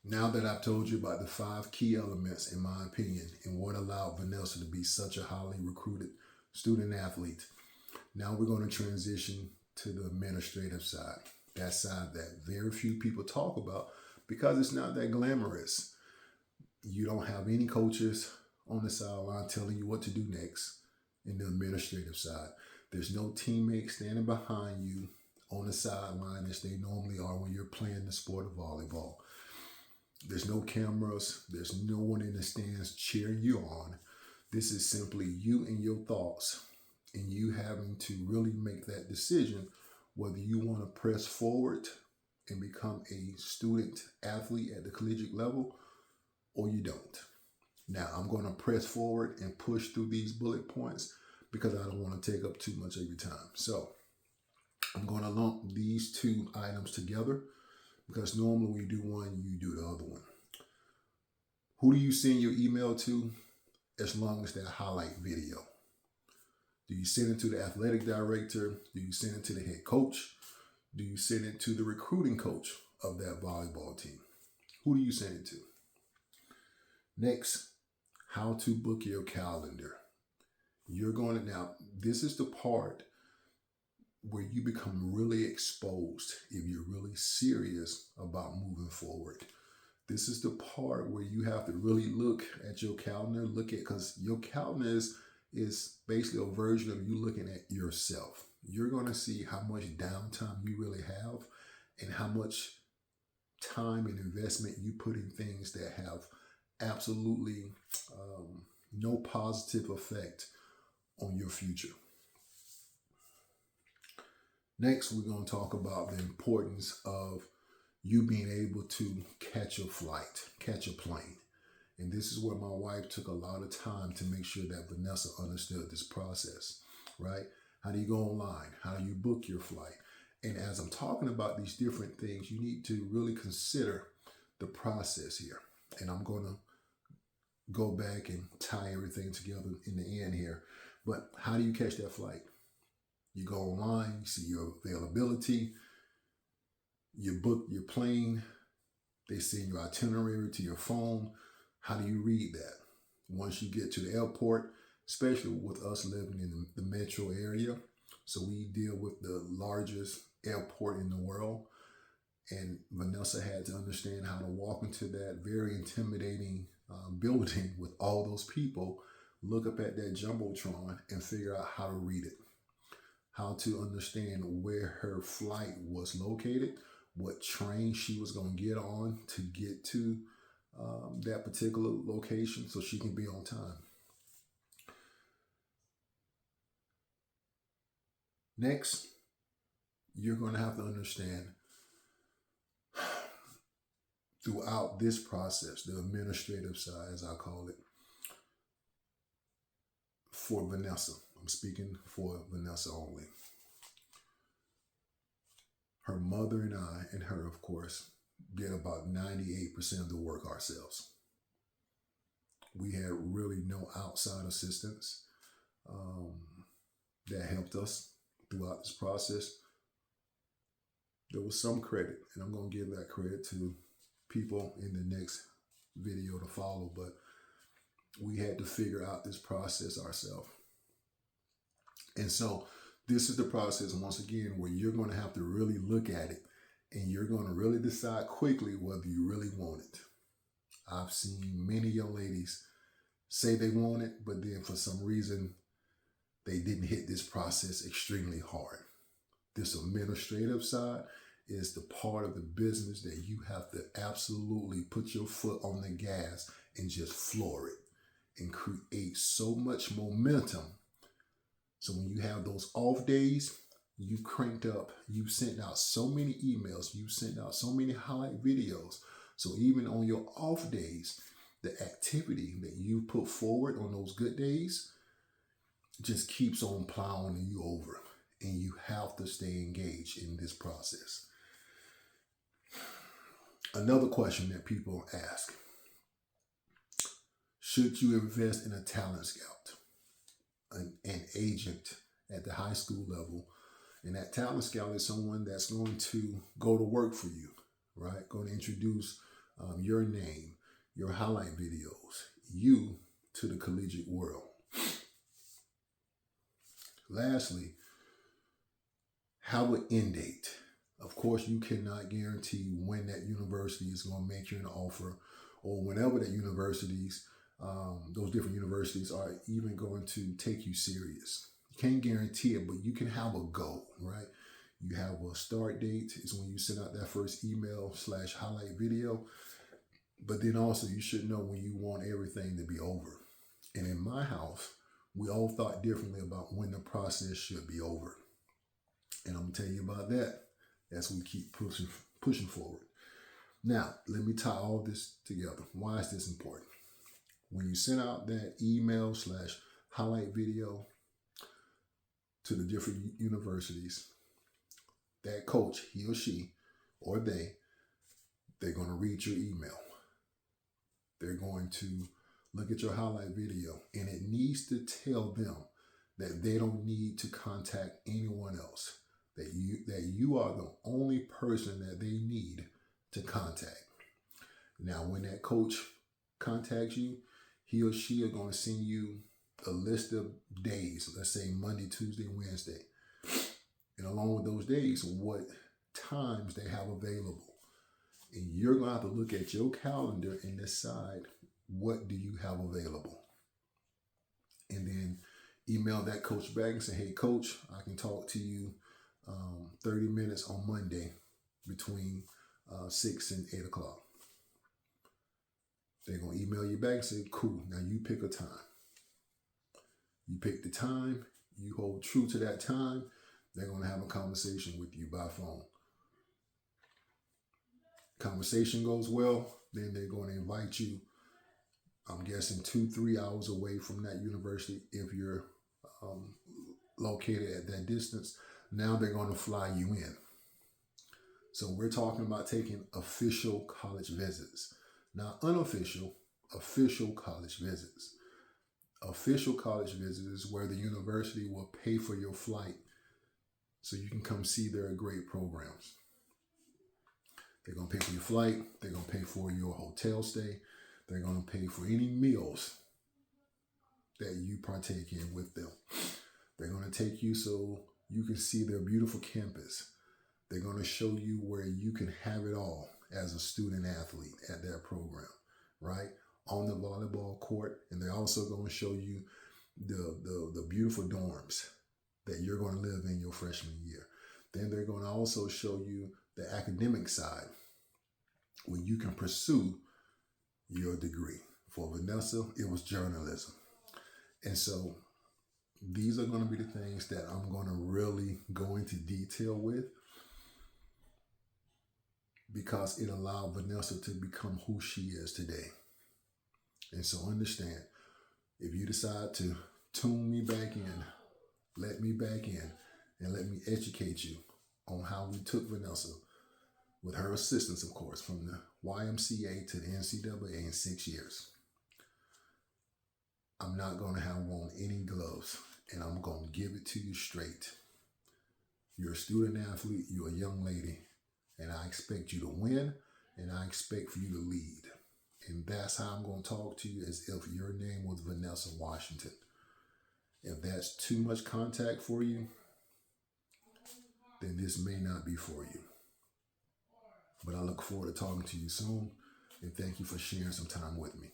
Now that I've told you about the 5 key elements, in my opinion, and what allowed Vanessa to be such a highly recruited student athlete, now we're going to transition to the administrative side. That side that very few people talk about because it's not that glamorous. You don't have any coaches on the sideline telling you what to do next in the administrative side. There's no teammates standing behind you on the sideline as they normally are when you're playing the sport of volleyball. There's no cameras. There's no one in the stands cheering you on. This is simply you and your thoughts and you having to really make that decision whether you want to press forward and become a student athlete at the collegiate level or you don't. Now, I'm going to press forward and push through these bullet points because I don't want to take up too much of your time. So I'm going to lump these 2 items together because normally when you do one, you do the other one. Who do you send your email to as long as that highlight video? Do you send it to the athletic director? Do you send it to the head coach? Do you send it to the recruiting coach of that volleyball team? Who do you send it to? Next, how to book your calendar. You're going to, now, this is the part where you become really exposed if you're really serious about moving forward. This is the part where you have to really look at your calendar, because your calendar is basically a version of you looking at yourself. You're going to see how much downtime you really have and how much time and investment you put in things that have absolutely no positive effect on your future. Next, we're going to talk about the importance of you being able to catch a flight, catch a plane. And this is where my wife took a lot of time to make sure that Vanessa understood this process, right? How do you go online? How do you book your flight? And as I'm talking about these different things, you need to really consider the process here. And I'm going to go back and tie everything together in the end here. But how do you catch that flight? You go online, you see your availability, you book your plane, they send your itinerary to your phone. How do you read that? Once you get to the airport, especially with us living in the metro area, so we deal with the largest airport in the world, and Vanessa had to understand how to walk into that very intimidating building with all those people, look up at that Jumbotron and figure out how to read it, how to understand where her flight was located, what train she was going to get on to get to that particular location so she can be on time. Next, you're going to have to understand throughout this process, the administrative side, as I call it, for Vanessa. I'm speaking for Vanessa only. Her mother and I, and her, of course, did about 98% of the work ourselves. We had really no outside assistance that helped us throughout this process. There was some credit, and I'm going to give that credit to people in the next video to follow, but we had to figure out this process ourselves. And so this is the process, once again, where you're going to have to really look at it and you're going to really decide quickly whether you really want it. I've seen many young ladies say they want it, but then for some reason, they didn't hit this process extremely hard. This administrative side is the part of the business that you have to absolutely put your foot on the gas and just floor it and create so much momentum. So when you have those off days, you cranked up, you sent out so many emails, you sent out so many highlight videos. So even on your off days, the activity that you put forward on those good days just keeps on plowing you over. And you have to stay engaged in this process. Another question that people ask: should you invest in a talent scout, an agent at the high school level? And that talent scout is someone that's going to go to work for you, right? Going to introduce your name, your highlight videos, you to the collegiate world. Lastly, have an end date. Of course, you cannot guarantee when that university is going to make you an offer, or whenever that those different universities are even going to take you serious. You can't guarantee it, but you can have a goal, right? You have a start date is when you send out that first email / highlight video. But then also you should know when you want everything to be over. And in my house, we all thought differently about when the process should be over. And I'm going to tell you about that as we keep pushing forward. Now, let me tie all this together. Why is this important? When you send out that email / highlight video to the different universities, that coach, he or she, or they're going to read your email. They're going to look at your highlight video, and it needs to tell them that they don't need to contact anyone else, that you are the only person that they need to contact. Now, when that coach contacts you, he or she are going to send you a list of days, let's say Monday, Tuesday, Wednesday. And along with those days, what times they have available. And you're going to have to look at your calendar and decide what do you have available. And then email that coach back and say, hey, coach, I can talk to you 30 minutes on Monday between 6 and 8 o'clock. They're going to email you back and say, cool, now you pick a time. You pick the time, you hold true to that time, they're going to have a conversation with you by phone. Conversation goes well, then they're going to invite you, I'm guessing 2-3 hours away from that university if you're located at that distance. Now they're going to fly you in. So we're talking about taking official college visits, not unofficial, official college visits. Official college visits is where the university will pay for your flight so you can come see their great programs. They're going to pay for your flight. They're going to pay for your hotel stay. They're going to pay for any meals that you partake in with them. They're going to take you so you can see their beautiful campus. They're going to show you where you can have it all as a student athlete at that program, right? On the volleyball court. And they're also going to show you the beautiful dorms that you're going to live in your freshman year. Then they're going to also show you the academic side where you can pursue your degree. For Vanessa, it was journalism. And so these are going to be the things that I'm going to really go into detail with, because it allowed Vanessa to become who she is today. And so understand, if you decide to tune me back in, let me back in, and let me educate you on how we took Vanessa, with her assistance, of course, from the YMCA to the NCAA in 6 years. I'm not going to have on any gloves, and I'm going to give it to you straight. You're a student athlete, you're a young lady, and I expect you to win, and I expect for you to lead. And that's how I'm going to talk to you, as if your name was Vanessa Washington. If that's too much contact for you, then this may not be for you. But I look forward to talking to you soon, and thank you for sharing some time with me.